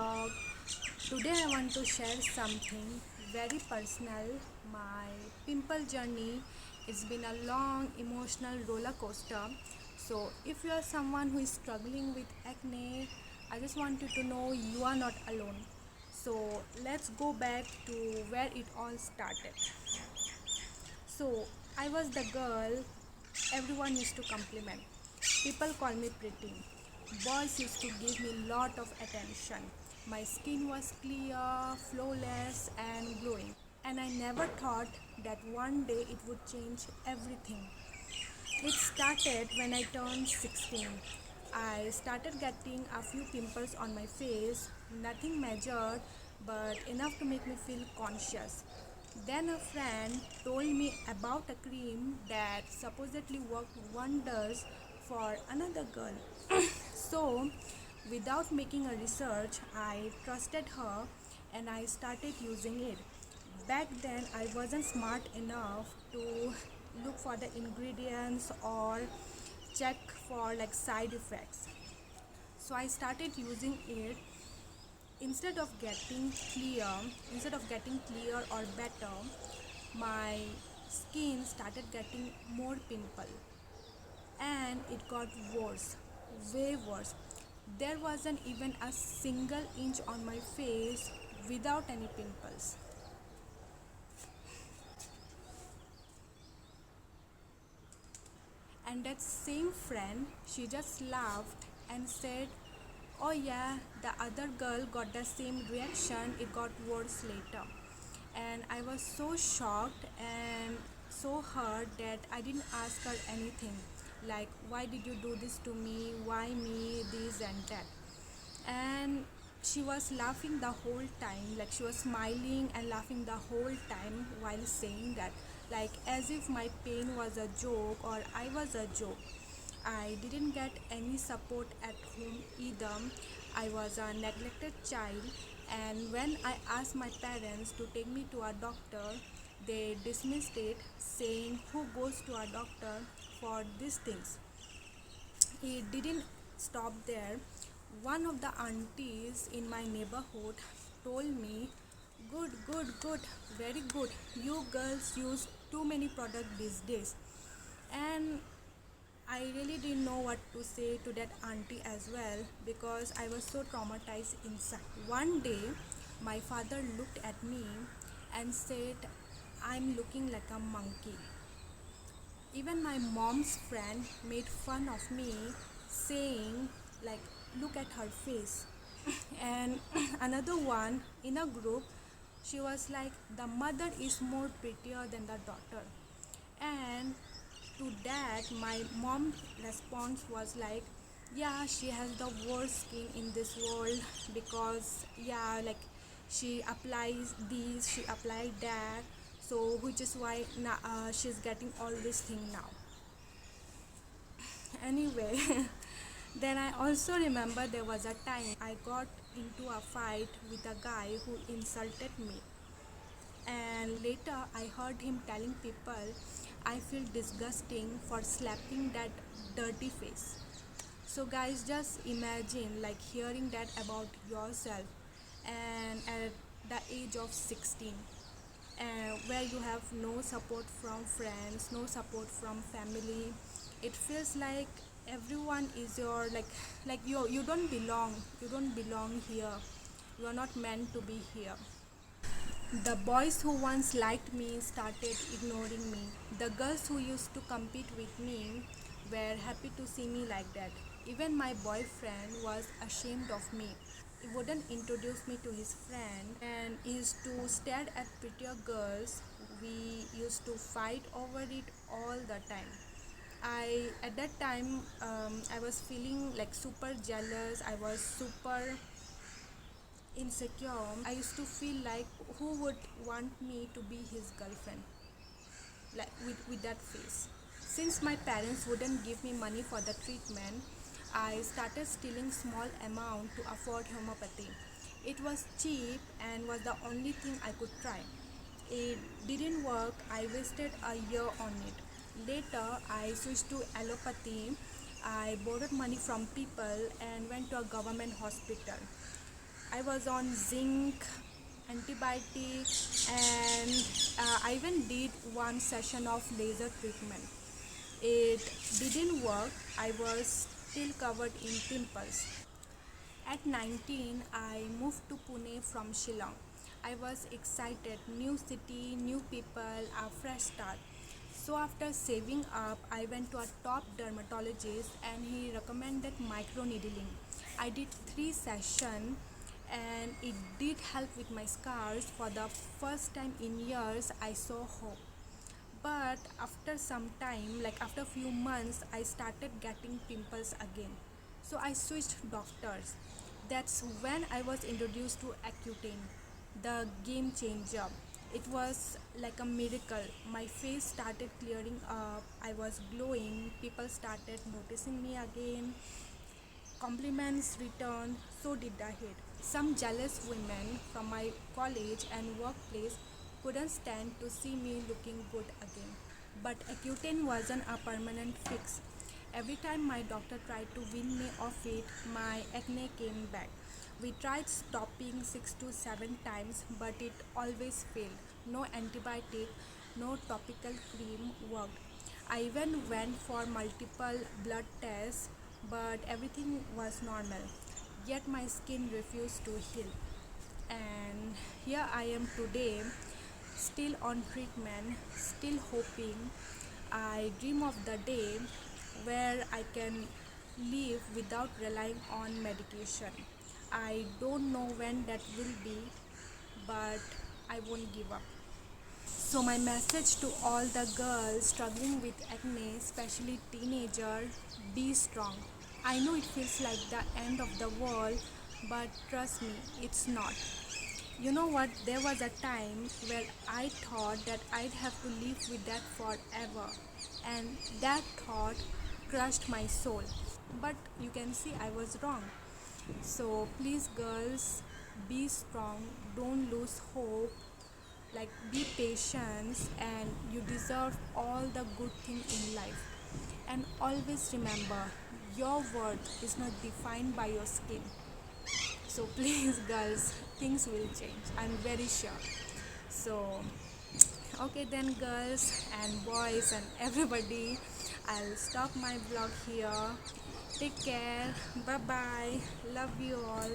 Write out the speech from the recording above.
vlog. Today I want to share something very personal. My pimple journey. It's been a long emotional roller coaster. So if you are someone who is struggling with acne, I just want you to know you are not alone. So let's go back to where it all started. So I was the girl everyone used to compliment. People call me pretty. Boys used to give me lot of attention. My skin was clear, flawless and glowing. And I never thought that one day it would change everything. It started when I turned 16. I started getting a few pimples on my face, nothing major, but enough to make me feel conscious. Then a friend told me about a cream that supposedly worked wonders for another girl. So, without making a research, I trusted her and I started using it. Back then, I wasn't smart enough to look for the ingredients or check for like side effects. So I started using it. Instead of getting clear or better, my skin started getting more pimple and it got worse, way worse. There wasn't even a single inch on my face without any pimples. And that same friend, she just laughed and said, "Oh, yeah, the other girl got the same reaction, it got worse later." And I was so shocked and so hurt that I didn't ask her anything. Like, why did you do this to me? Why me? This and that. And she was laughing the whole time, like she was smiling and laughing the whole time while saying that, like as if my pain was a joke or I was a joke. I didn't get any support at home either. I was a neglected child, and when I asked my parents to take me to a doctor, they dismissed it, saying, "Who goes to a doctor for these things?" It didn't stop there. One of the aunties in my neighborhood told me, "Good, good, good, very good. You girls use too many products these days." And I really didn't know what to say to that auntie as well because I was so traumatized inside. One day, my father looked at me and said, "I'm looking like a monkey." Even my mom's friend made fun of me, saying, like, "Look at her face." And another one in a group, she was like, "The mother is more prettier than the daughter." And to that, my mom's response was like, "Yeah, she has the worst skin in this world because, yeah, like she applies these, she applied that, so which is why she's getting all this thing now." Anyway, then I also remember there was a time I got into a fight with a guy who insulted me. And later I heard him telling people, "I feel disgusting for slapping that dirty face." So guys, just imagine like hearing that about yourself and at the age of 16, where you have no support from friends, no support from family. It feels like everyone is your like you don't belong. You don't belong here. You are not meant to be here. The boys who once liked me started ignoring me. The girls who used to compete with me were happy to see me like that. Even my boyfriend was ashamed of me. He wouldn't introduce me to his friend and he used to stare at prettier girls. We used to fight over it all the time. I at that time I was feeling like super jealous. I was super insecure. I used to feel like who would want me to be his girlfriend, like with that face. Since my parents wouldn't give me money for the treatment, I started stealing small amount to afford homeopathy. It was cheap and was the only thing I could try. It didn't work. I wasted a year on it. Later I switched to allopathy. I borrowed money from people and went to a government hospital. I was on zinc, antibiotics, and I even did one session of laser treatment. It didn't work. I was still covered in pimples. At 19, I moved to Pune from Shillong. I was excited, new city, new people, a fresh start. So after saving up, I went to a top dermatologist and he recommended microneedling. I did 3 sessions and it did help with my scars. For the first time in years, I saw hope. But after some time, like after a few months, I started getting pimples again. So I switched doctors. That's when I was introduced to Accutane, the game changer. It was like a miracle. My face started clearing up, I was glowing, people started noticing me again, compliments returned, so did the hate. Some jealous women from my college and workplace couldn't stand to see me looking good again. But Accutane wasn't a permanent fix. Every time my doctor tried to win me off it, my acne came back. We tried stopping 6 to 7 times, but it always failed. No antibiotic, no topical cream worked. I even went for multiple blood tests, but everything was normal. Yet my skin refused to heal. And here I am today, still on treatment, still hoping. I dream of the day where I can live without relying on medication. I don't know when that will be, but I won't give up. So my message to all the girls struggling with acne, especially teenager, be strong. I know it feels like the end of the world, but trust me, it's not. You know what? There was a time where I thought that I'd have to live with that forever, and that thought crushed my soul. But you can see I was wrong. So please, girls, be strong, don't lose hope, like be patient, and you deserve all the good thing in life. And always remember, your worth is not defined by your skin. So please, girls, things will change, I'm very sure. So okay then, girls and boys and everybody, I'll stop my vlog here. Take care, bye bye, love you all.